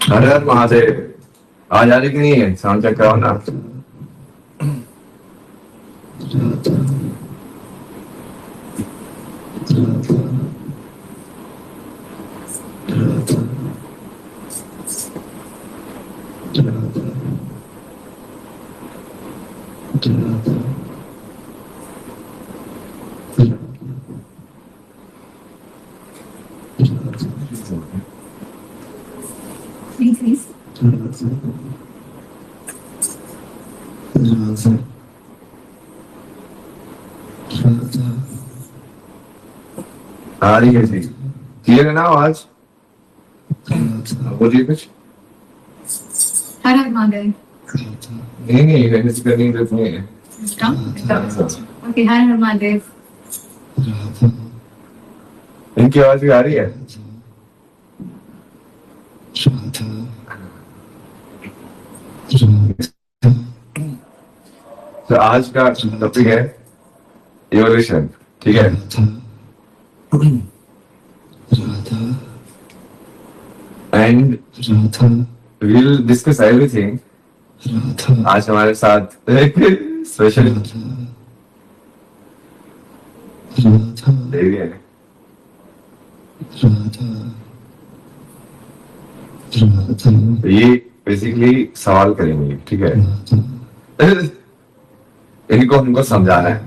हर हर महादेव। आज आ रही कि नहीं है? साउंड चेक कराओ ना। Please. आ रही है जी। क्लियर है ना आवाज? बोलिए कुछ। हर हर महादेव। नहीं मैंने करनी जरूरत नहीं है। ओके, हर हर महादेव। इनकी आवाज भी आ रही है? तो आज का टॉपिक है इवोल्यूशन, ठीक है? And we'll discuss everything. आज हमारे साथ एक स्पेशल देवी है। ये बेसिकली सवाल करेंगे, ठीक है? इनको हमको समझाना है।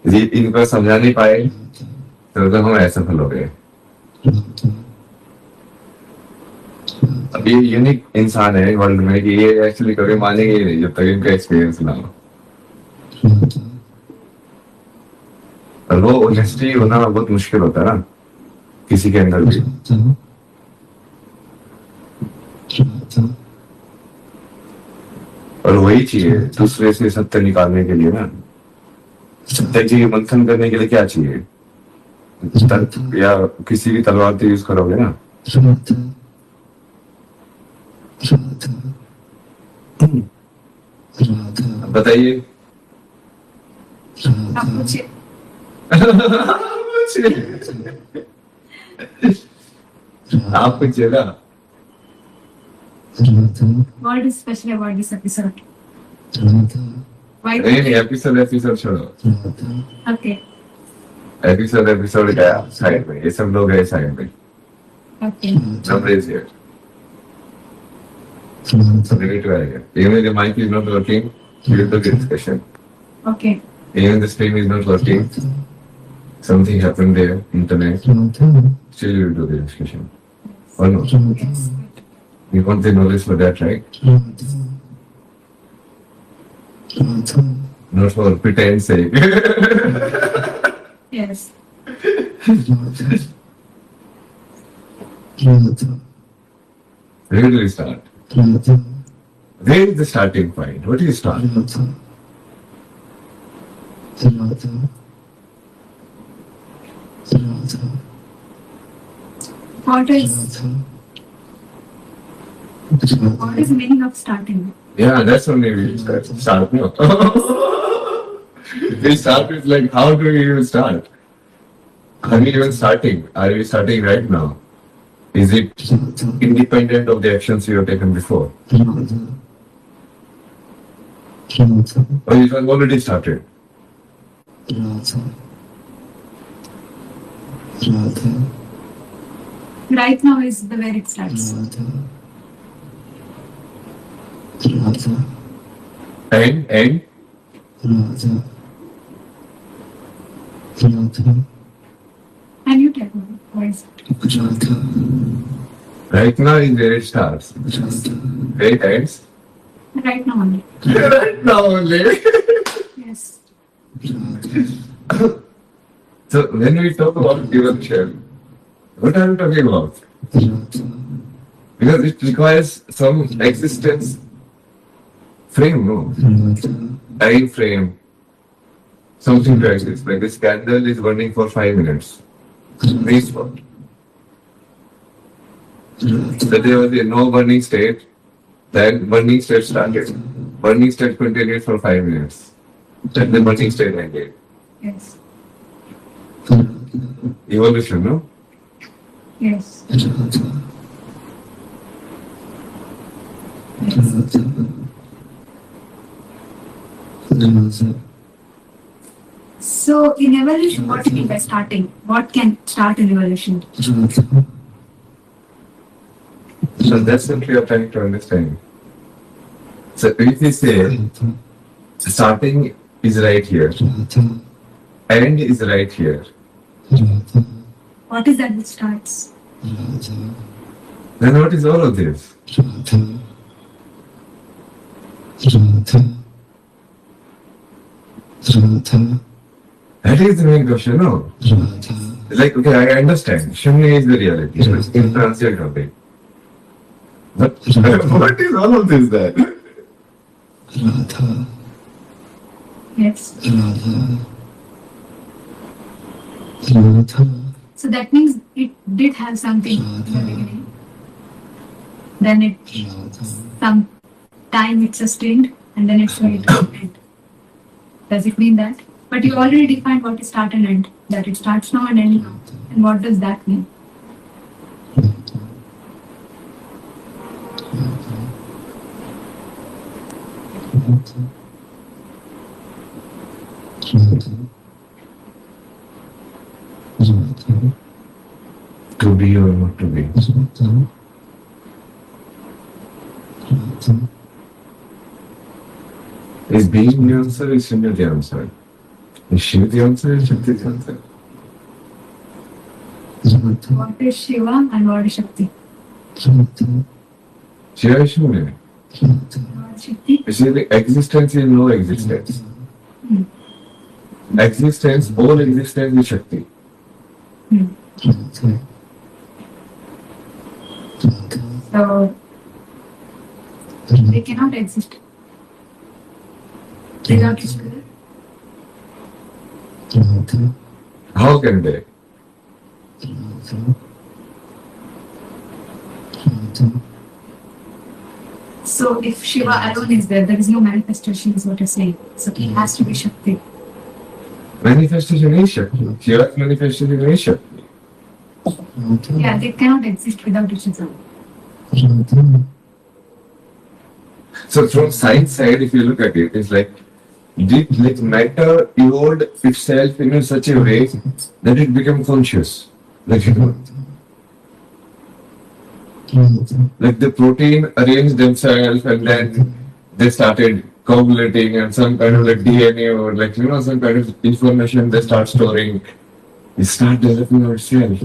यदि इनको समझा नहीं पाए तो हम असफल हो गए। अब ये यूनिक इंसान है वर्ल्ड में कि ये एक्चुअली कभी मानेंगे ही नहीं जब तक इनका एक्सपीरियंस ना हो। और वो ऑनेस्टी होना बहुत मुश्किल होता है ना किसी के अंदर भी। और वही चाहिए दूसरे से सत्य निकालने के लिए ना। सत्य की मंथन करने के लिए क्या चाहिए? तर्क या किसी भी तलवार से यूज करोगे ना। बताइए। आप कुछ ना। What is special about this episode? नहीं एपिसोड छोड़ो। Okay. एपिसोड गया साइड में, ये सब लोग गए साइड में। Okay. Somebody is here. Somebody to आएगा। Even the mic is not working, you will do the discussion. Okay. Even the stream is not working, something happened there, internet, still you will do the discussion. Or no? Yes. You want the knowledge for that, right? Not for pretend sake. Yes. Where do we start? Where is the starting point? What do you start? What is meaning of starting? Yeah, that's only we start. No. We start with like, how do we even start? Are we even starting? Are we starting right now? Is it independent of the actions you have taken before? Or you have already started? Right now is the where it starts. And? And you tell me what is it? Right now is where it starts. Where it ends? Right now only. Right now only. Yes. So when we talk about evolution, what are we talking about? Because it requires some existence frame, no? Time frame. Something to exist. Like this candle is burning for 5 minutes. Next one. So there was a no burning state, then burning state started. Burning state continued for 5 minutes. Then the burning state ended. Yes. Evolution, no? Yes. So in evolution, what do you mean by starting? What can start in evolution? So that's what we are trying to understand. So if we say starting is right here, end is right here, What is that which starts? then what is all of this? That is the main question, no? Like, okay, I understand. Shunya is the reality. It's intransient topic. But what is all of this then? Yes. So that means it did have something in the beginning. Then it some time it sustained and then it's going to end. Does it mean that? But you already defined what is start and end. That it starts now and ends now. And what does that mean? To be or not to be. Is being the answer, is Shunya the answer? Is Shiva the answer, is Shakti the answer? What is Shiva and what is Shakti? Shiva is Shunya. What is Shakti? You see, the existence is no existence. Hmm. Existence, all existence is Shakti. Hmm. So they cannot exist without each other. How can they? So if Shiva alone is there is no manifestation is what you're saying. So it has to be Shakti. Manifestation is Shakti. Shiva's manifestation is Shakti. Yeah, they cannot exist without each other. So from science side, if you look at it, it's like did like matter evolved itself in such a way that it became conscious. Like like the protein arranged themselves and then they started coagulating and some kind of like DNA or like some kind of information they start storing. It start developing itself.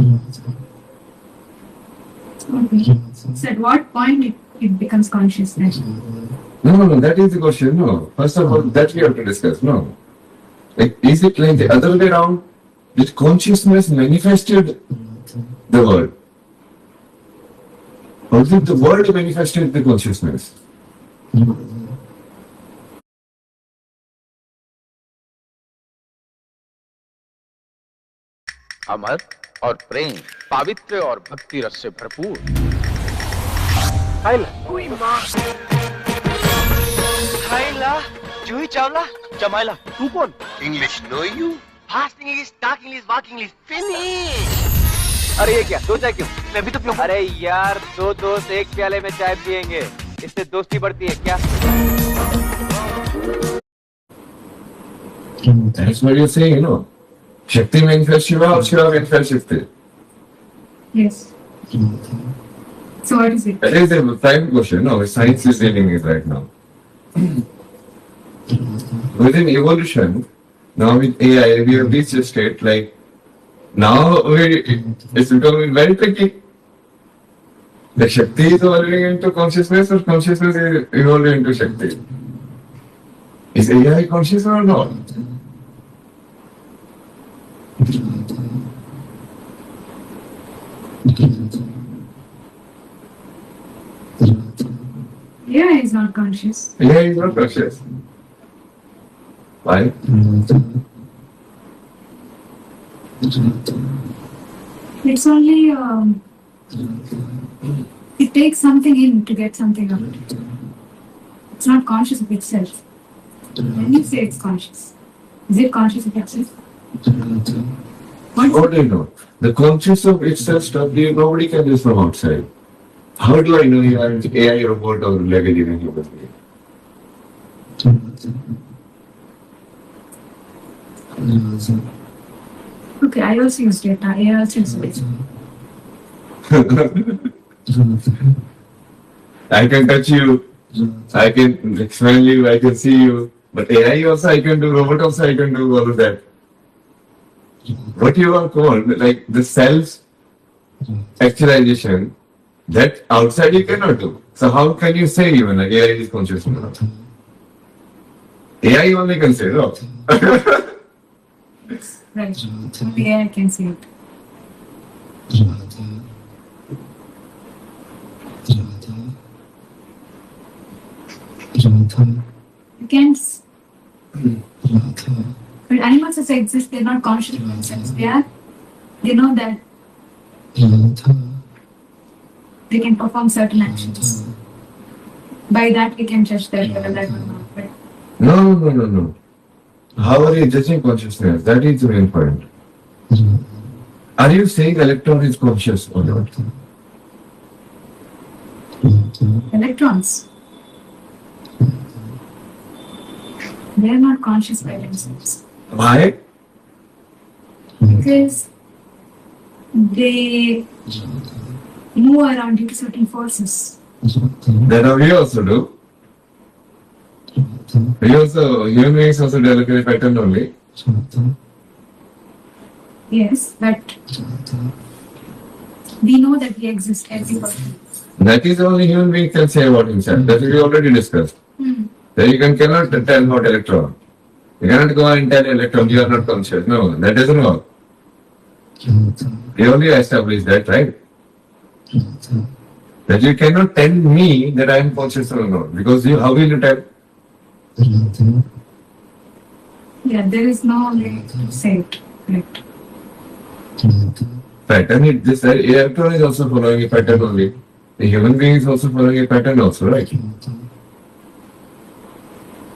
Okay. So at what point it becomes conscious then? No, that is the question. No. First of all, that we have to discuss. No. Like, is it like the other way around? Did consciousness manifested the world? Or did the world manifested the consciousness? अमर और प्रेम पावित्र और भक्ति रस से भरपूर जूही चावला जमाइला तू कौन English know you fast English dark English walk English finish अरे ये क्या दो चाय क्यों मैं भी तो पीऊं अरे यार दो दोस्त एक प्याले में चाय पियेंगे इससे दोस्ती बढ़ती है क्या That's what you're saying, Shakti manifests Shiva or Shiva manifests Shakti? Yes. So what is it? That is a prime question. No, science is dealing with right now. Within evolution, now with AI, we have reached a state like now it's becoming very tricky. The Shakti is evolving into consciousness or consciousness is evolving into Shakti. Is AI conscious or not? AI is not conscious. AI is not conscious. Why? It's only it takes something in to get something out. It's not conscious of itself. When you say it's conscious, is it conscious of itself? What do you know? The conscious of itself stuff nobody can do from outside. How do I know you are an AI robot or legacy in human being? Okay, I also use data. I also use data. I can touch you, I can smell you, I can see you, but AI also I can do, robot also I can do all of that. What you are called, like the self actualization, that outside you cannot do. So how can you say even like AI is conscious? AI only can say, no. Right. Only I can see it. You can't. But animals also exist. They're not conscious of themselves. They know that they can perform certain actions. By that, we can judge that whether that or not. Right? No. How are you judging consciousness? That is the main point. Are you saying electron is conscious or not? Electrons. They are not conscious by themselves. Why? Because they move around due to certain forces. That we also do. Human beings also develop a pattern only. Yes, but we know that we exist, everybody. That is only human being can say about himself. That we already discussed. Then you cannot tell about electron. You cannot go and tell electron you are not conscious. No, that doesn't work. You only established that, right? That you cannot tell me that I am conscious or not. Because how will you tell? Yeah, there is no way to say it. Correct. Pattern, this electron is also following a pattern only. The human being is also following a pattern also, right?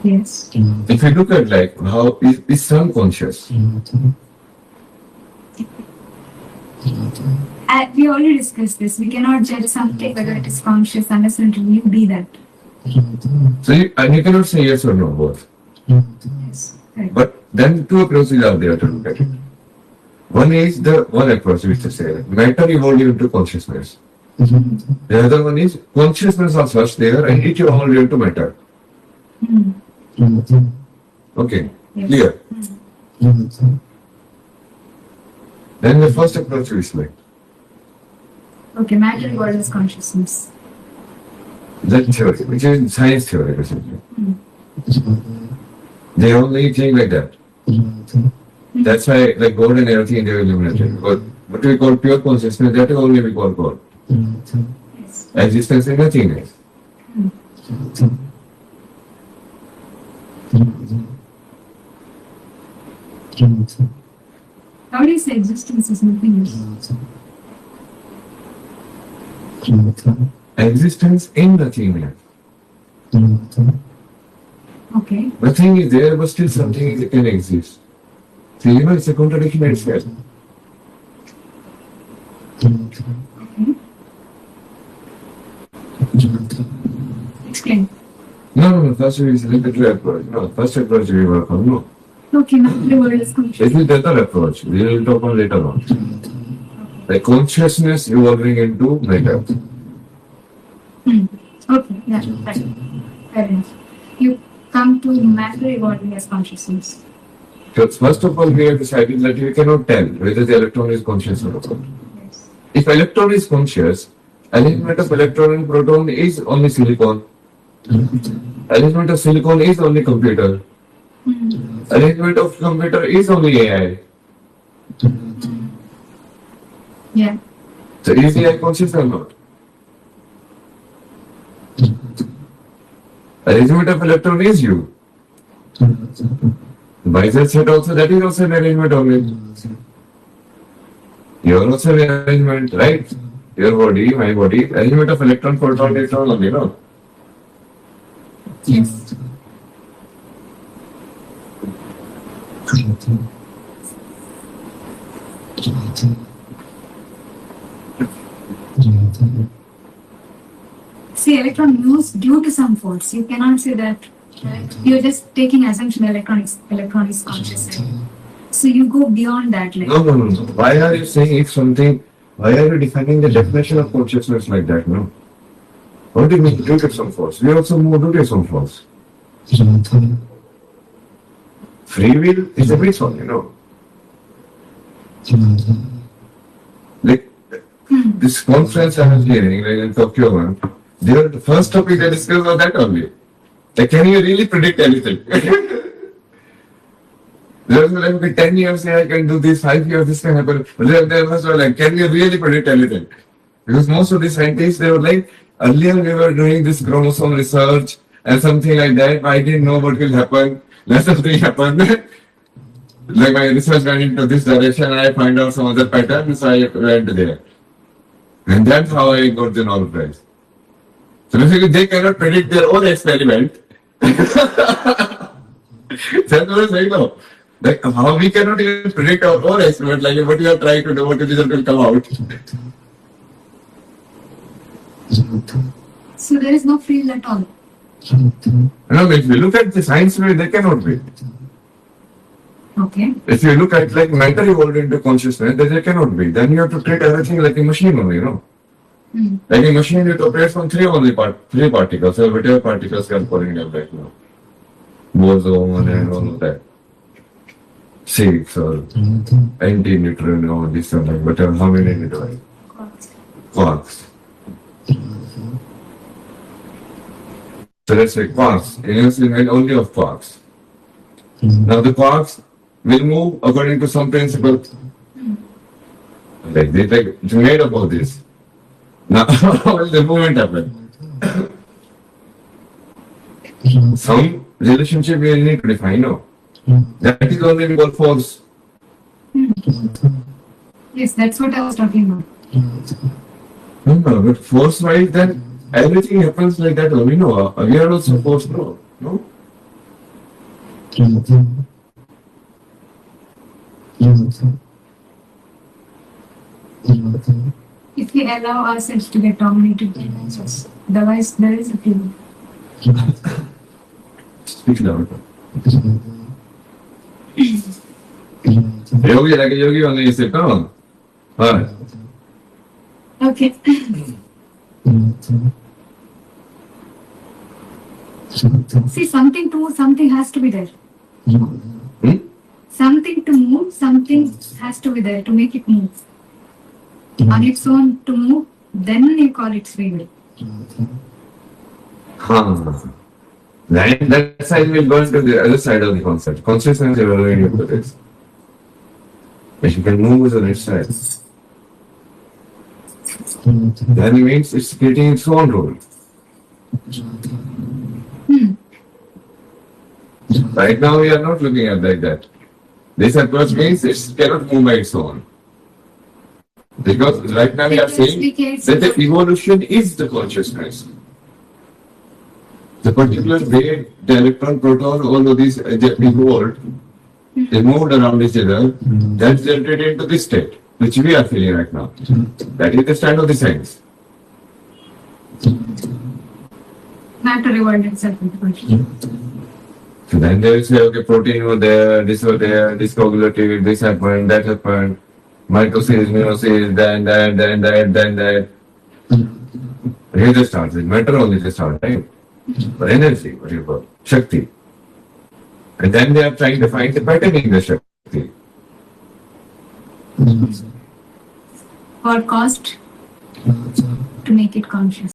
Yes. If you look at like how is sun conscious? We already discussed this. We cannot judge something whether it is conscious unless until you be that. So you cannot say yes or no both. Yes. Correct. But then two approaches are there to look at it. One is the one approach which is say matter evolved into consciousness. The other one is consciousness was first there and it evolved into matter. Okay, Yes. clear. Then the first approach is like Okay, matter evolved as consciousness. that theory, which is science theory basically. They only think like that. That's why like God and everything they were eliminated. But what we call pure consciousness, that only we call God. Yes. Existence is nothingness. How do you say existence is nothing else? Existence in nothingness. Okay. Nothing is there, but still something can exist. So it's a contradiction in itself. Okay. Explain. No. First we select the two approach. No, first approach we work on. No. Okay, matter evolved as This consciousness. is the other approach. We will talk on later on. Like consciousness evolving into matter. Okay, yeah, right. Fair enough. You come to matter evolving as consciousness. So first of all, we have decided that we cannot tell whether the electron is conscious or not. Yes. If electron is conscious, arrangement of electron and proton is only silicon. Arrangement of silicon is only computer. Arrangement of computer is only AI. Yeah. So is AI conscious or not? Arrangement of electron is you. By that set also, that is also an arrangement only. You are also an arrangement, right? Your body, my body, arrangement of electron, proton, neutron only, no? Yes. See, electron moves due to some force. You cannot say that. You're just taking assumption electron is conscious. So you go beyond that. Like, No. Why are you saying if something? Why are you defining the definition of consciousness like that? No. What do you mean due to some force? We also move due to some force. Free will is a base one, Like this conference I was hearing like in Tokyo one, the first topic they discussed was that only. Like, can you really predict anything? There was like, okay, 10 years, I can do this, 5 years, this can happen. But there was like, can you really predict anything? Because most of the scientists, they were like, earlier we were doing this chromosome research and something like that. I didn't know what will happen. Then something happened. Like my research went into this direction and I find out some other pattern, so I went there. And that's how I got the Nobel Prize. So basically, they cannot predict their own experiment. That's what I'm saying now. Like, how we cannot even predict our own experiment, like what you are trying to do, what the result will come out. so there is no free will at all. No, if you look at the science way, they cannot be. Okay. If you look at like matter evolved into consciousness, then they cannot be. Then you have to treat everything like a machine only, Like a machine, it operates from three particles, or whatever particles you are calling them right now. Boson and all of that. 6 or anti-neutrino, this or that, whatever, how many neutrons? Quarks. So let's say quarks. Universe is made only of quarks. Now the quarks will move according to some principle. Like it's made up of this. Now how will the movement happen? Some relationship we need to define, That is only called force. Yes, that's what I was talking about. No, but force wise then everything happens like that only, We are also force, no? If we allow ourselves to get dominated by emotions, otherwise there is a feeling. Speak loud. Yogi, like a yogi only, you say, come on. Alright. Okay. See, something to move, something has to be there. Something to move, something has to be there to make it move. On its own to move, then you call it free will. Then that side will go into the other side of the concept. Consciousness is evaluating into this. But you can move to the next side. Then it means it's creating its own role. Right now we are not looking at like that. This approach means it cannot move by its own. Because right now we are saying that the evolution is the consciousness. The particular way the electron, proton, all of these evolved, they moved around each other, that's generated into this state, which we are feeling right now. That is the stand of the science. Matter evolved itself into consciousness. So then they will say, okay, protein was there, this coagulated, this happened, that happened, mitosis, meiosis, then that. Here just starts, matter only just starts, right? But energy, what you call, Shakti. And then they are trying to find the pattern in the Shakti. Or cost to make it conscious.